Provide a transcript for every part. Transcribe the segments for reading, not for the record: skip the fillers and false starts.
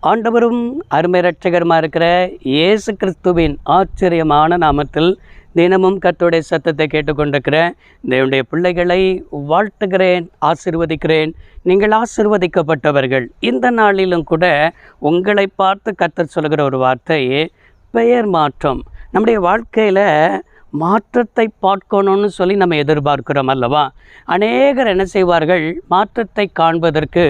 ஆண்டவரும் அருமை இரட்சகருமாக இருக்கிற இயேசு கிறிஸ்துவின் ஆச்சரியமான நாமத்தில் தினமும் கர்த்தருடைய சத்தத்தை கேட்டுக்கொண்டிருக்கிற தேவனுடைய பிள்ளைகளை வாழ்த்துகிறேன், ஆசீர்வதிக்கிறேன். நீங்கள் ஆசீர்வதிக்கப்பட்டவர்கள். இந்த நாளிலும் கூட உங்களை பார்த்து கர்த்தர் சொல்கிற ஒரு வார்த்தை பெயர் மாற்றம். நம்முடைய வாழ்க்கையில் மாற்றத்தை பார்க்கணும்னு சொல்லி நம்ம எதிர்பார்க்கிறோம் அல்லவா? அநேகர் என்ன செய்வார்கள்? மாற்றத்தை காண்பதற்கு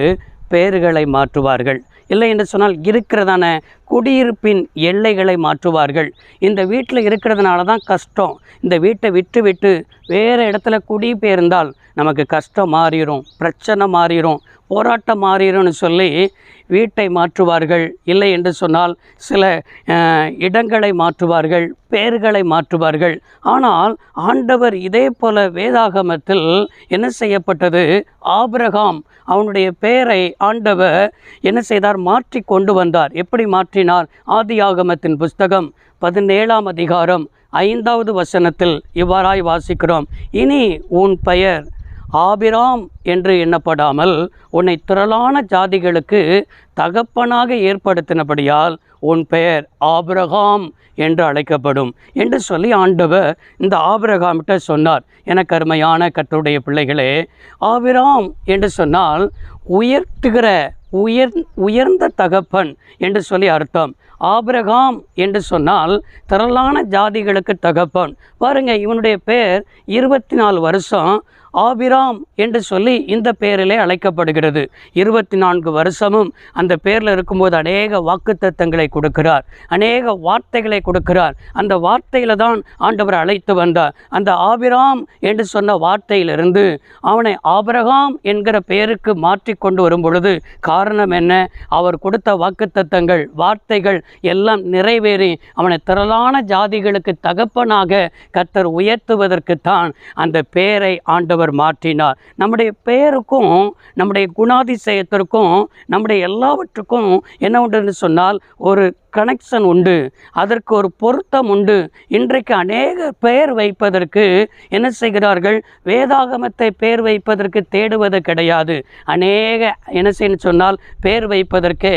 பெயர்களை மாற்றுவார்கள். இல்லை என்று சொன்னால் இருக்கிறதான குடியிருப்பின் எல்லைகளை மாற்றுவார்கள். இந்த வீட்டில் இருக்கிறதுனால தான் கஷ்டம், இந்த வீட்டை விட்டு விட்டு வேறு இடத்துல குடிபெயர்ந்தால் நமக்கு கஷ்டம் மாறிடும், பிரச்சனை மாறிடும், போராட்டம் மாறிடும்னு சொல்லி வீட்டை மாற்றுவார்கள். இல்லை என்று சொன்னால் சில இடங்களை மாற்றுவார்கள், பெயர்களை மாற்றுவார்கள். ஆனால் ஆண்டவர் இதே போல வேதாகமத்தில் என்ன செய்யப்பட்டது? ஆபிரகாம் அவனுடைய பெயரை ஆண்டவர் என்ன செய்தார்? மாற்றி கொண்டு வந்தார். எப்படி மாற்றினார்? ஆதியாகமத்தின் புஸ்தகம் 17ஆம் அதிகாரம் 5வது வசனத்தில் இவ்வாறாய் வாசிக்கிறோம். இனி உன் பெயர் ஆபிராம் என்று எண்ணப்படாமல் உன்னை திரளான ஜாதிகளுக்கு தகப்பனாக ஏற்படுத்தினபடியால் உன் பெயர் ஆபிரகாம் என்று அழைக்கப்படும் என்று சொல்லி ஆண்டவர் இந்த ஆபிரகாம்கிட்ட சொன்னார். எனக்கு அருமையான கர்த்தருடைய பிள்ளைகளே, ஆபிராம் என்று சொன்னால் உயர்த்துகிற உயர்ந்த தகப்பன் என்று சொல்லி அர்த்தம். ஆபிரகாம் என்று சொன்னால் திரளான ஜாதிகளுக்கு தகப்பன். பாருங்கள், இவனுடைய பெயர் 24 வருஷம் ஆபிராம் என்று சொல்லி இந்த பெயரிலே அழைக்கப்படுகிறது. 24 வருஷமும் அந்த பெயரில் இருக்கும்போது அநேக வாக்குத்தத்தங்களை கொடுக்கிறார், அநேக வார்த்தைகளை கொடுக்கிறார். அந்த வார்த்தையில் தான் ஆண்டவர் அழைத்து வந்தார். அந்த ஆபிராம் என்று சொன்ன வார்த்தையிலிருந்து அவனை ஆபிரகாம் என்கிற பெயருக்கு மாற்றி கொண்டு வரும் பொழுது காரணம் என்ன? அவர் கொடுத்த வாக்குத்தத்தங்கள், வார்த்தைகள் எல்லாம் நிறைவேறி அவனை திரளான ஜாதிகளுக்கு தகப்பனாக கர்த்தர் உயர்த்துவதற்குத்தான் அந்த பெயரை ஆண்டவர் மாற்றினார். நம்முடைய பெயருக்கும் நம்முடைய குணாதிசயத்திற்கும் நம்முடைய எல்லாவற்றுக்கும் என்ன உண்டு சொன்னால் ஒரு கனெக்ஷன் உண்டு, அதற்கு ஒரு பொருத்தம் உண்டு. இன்றைக்கு அநேக பெயர் வைப்பதற்கு என்ன செய்கிறார்கள்? வேதாகமத்தை பெயர் வைப்பதற்கு தேடுவது கிடையாது. அநேக என்ன செய்யணும் சொன்னால் பெயர் வைப்பதற்கு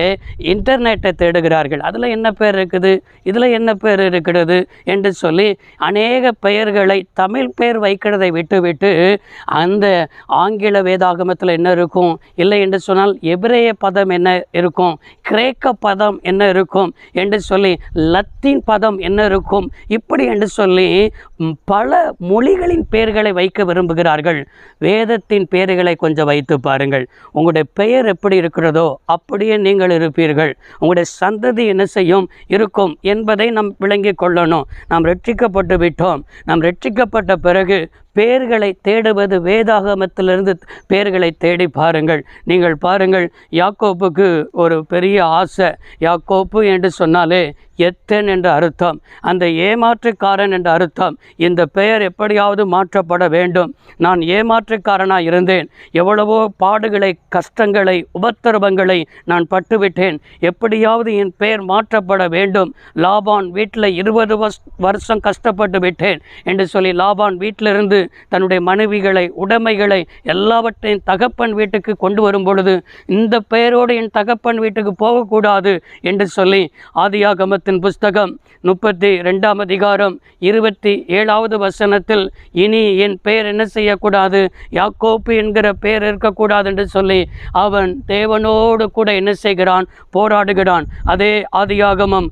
இன்டர்நெட்டை தேடுகிறார்கள். அதில் என்ன பெயர் இருக்குது, இதில் என்ன பெயர் இருக்கிறது என்று சொல்லி அநேக பெயர்களை தமிழ் பெயர் வைக்கிறதை விட்டுவிட்டு அந்த ஆங்கில வேதாகமத்தில் என்ன இருக்கும், இல்லை என்று சொன்னால் எபிரேய பதம் என்ன இருக்கும், கிரேக்க பதம் என்ன இருக்கும் என்று சொல்லி லத்தீன் பதம் என்ன இருக்கும், இப்படி என்று சொல்லி பல மொழிகளின் பெயர்களை வைக்க விரும்புகிறார்கள். வேதத்தின் பெயர்களை கொஞ்சம் வைத்து பாருங்கள். உங்களுடைய பெயர் எப்படி இருக்கிறதோ அப்படியே நீங்கள் இருப்பீர்கள். உங்களுடைய சந்ததி என்ன செய்யும் இருக்கும் என்பதை நாம் விளங்கி கொள்ளணும். நாம் ரட்சிக்கப்பட்டு விட்டோம். நாம் ரட்சிக்கப்பட்ட பிறகு பெயர்களை தேடுவது வேதாகமத்திலிருந்து பெயர்களை தேடி பாருங்கள். நீங்கள் பாருங்கள், யாக்கோப்புக்கு ஒரு பெரிய ஆசை. யாக்கோப்பு என்று சொன்னாலே எத்தன் என்ற அர்த்தம், அந்த ஏமாற்றுக்காரன் என்ற அர்த்தம். இந்த பெயர் எப்படியாவது மாற்றப்பட வேண்டும். நான் ஏமாற்றுக்காரனாக இருந்தேன், எவ்வளவோ பாடுகளை, கஷ்டங்களை, உபத்திரவங்களை நான் பட்டுவிட்டேன். எப்படியாவது என் பெயர் மாற்றப்பட வேண்டும். லாபான் வீட்டில் 20 வருஷம் கஷ்டப்பட்டு விட்டேன் என்று சொல்லி லாபான் வீட்டிலிருந்து தன்னுடைய மனைவிகளை, உடைமைகளை எல்லாவற்றையும் தகப்பன் வீட்டுக்கு கொண்டு வரும் பொழுது இந்த பெயரோடு என் தகப்பன் வீட்டுக்கு போகக்கூடாது என்று சொல்லி ஆதியாகமத்தின் புஸ்தகம் 32ஆம் அதிகாரம் 27வது வசனத்தில் இனி என் பெயர் என்ன செய்யக்கூடாது? யாக்கோப்பு என்கிற பெயர் இருக்கக்கூடாது என்று சொல்லி அவன் தேவனோடு கூட என்ன செய்கிறான்? போராடுகிறான். அதே ஆதியாகமம்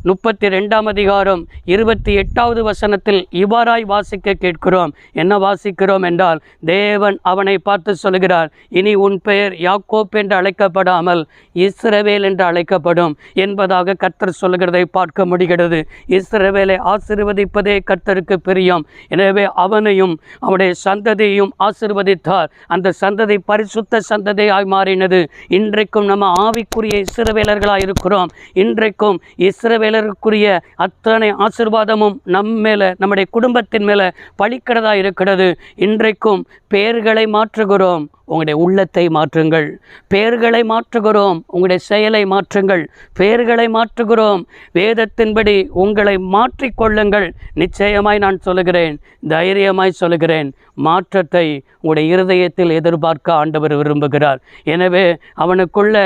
32ஆம் அதிகாரம் 28வது வசனத்தில் இவ்வாறாய் வாசிக்க கேட்கிறோம். என்ன வாசிக்கிறோம் என்றால், தேவன் அவனை பார்த்து சொல்கிறார், இனி உன் பெயர் யாக்கோப் என்று அழைக்கப்படாமல் இஸ்ரவேல் என்று அழைக்கப்படும் என்பதாக கர்த்தர் சொல்கிறதை பார்க்க முடிகிறது. இஸ்ரவேலை ஆசீர்வதிப்பதே கர்த்தருக்கு பிரியம். எனவே அவனையும் அவனுடைய சந்ததியையும் ஆசீர்வதித்தார். அந்த சந்ததி பரிசுத்த சந்ததியாய் மாறினது. இன்றைக்கும் நம்ம ஆவிக்குரிய இஸ்ரவேலர்களாக இருக்கிறோம். இன்றைக்கும் இஸ்ரவேலருக்குரிய அத்தனை ஆசீர்வாதமும் மேலே, நம்முடைய குடும்பத்தின் மேலே பழிக்கிறதா இருக்கிறது. இன்றைக்கும் பெயர்களை மாற்றுகிறோம். உங்களுடைய உள்ளத்தை மாற்றுங்கள். பெயர்களை மாற்றுகிறோம். உங்களுடைய செயலை மாற்றுங்கள். பெயர்களை மாற்றுகிறோம். வேதத்தின்படி உங்களை மாற்றிக்கொள்ளுங்கள். நிச்சயமாய் நான் சொல்லுகிறேன், தைரியமாய் சொல்லுகிறேன், மாற்றத்தை உங்களுடைய இருதயத்தில் எதிர்பார்க்க ஆண்டவர் விரும்புகிறார். எனவே அவனுக்குள்ள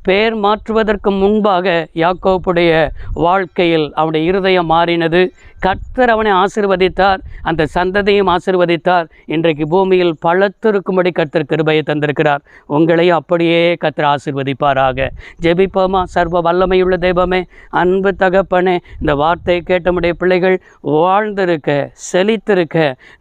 பெயர் மாற்றுவதற்கு முன்பாக யாக்கோபுடைய வாழ்க்கையில் அவனுடைய இருதயம் மாறினது. கர்த்தர் அவனை ஆசீர்வதித்தார், அந்த சந்ததியும் ஆசீர்வதித்தார். இன்றைக்கு பூமியில் பலத்திருக்கும்படி கர்த்தர் கிருபையை தந்திருக்கிறார். உங்களையும் அப்படியே கர்த்தர் ஆசீர்வதிப்பாராக. ஜெபிப்போமா? சர்வ வல்லமையுள்ள தெய்வமே, அன்பு தகப்பனே, இந்த வார்த்தையை கேட்ட நம்முடைய பிள்ளைகள் வாழ்ந்திருக்க, செழித்திருக்க,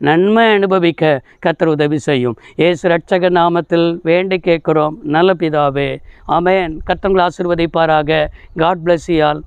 நன்மை அனுபவிக்க கர்த்தர் உதவி செய்யும். இயேசு இரட்சகர் நாமத்தில் வேண்டி கேட்கிறோம் நல்ல பிதாவே, ஆமென். கர்த்தர் உங்களை ஆசீர்வதிப்பாராக. God bless you all.